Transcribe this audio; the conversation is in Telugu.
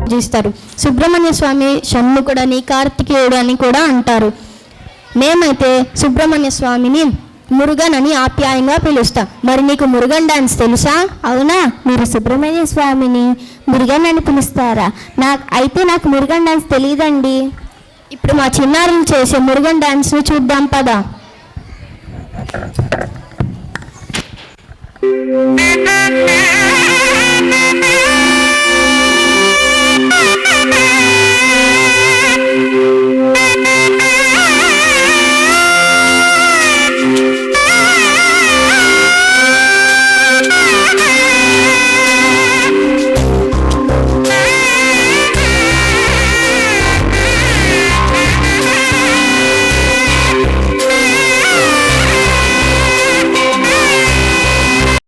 పూజిస్తారు. సుబ్రహ్మణ్య స్వామి షణ్ముఖుడని, కార్తికేయుడు అని కూడా అంటారు. మేమైతే సుబ్రహ్మణ్య స్వామిని మురుగన్ అని ఆప్యాయంగా పిలుస్తాం. మరి నీకు మురుగన్ డాన్స్ తెలుసా? అవునా, మీరు సుబ్రహ్మణ్య స్వామిని మురుగన్ అని పిలుస్తారా? నాకు మురుగన్ డాన్స్ తెలియదండి. ఇప్పుడు మా చిన్నారులు చేసే మురుగన్ డాన్స్ని చూద్దాం పదా.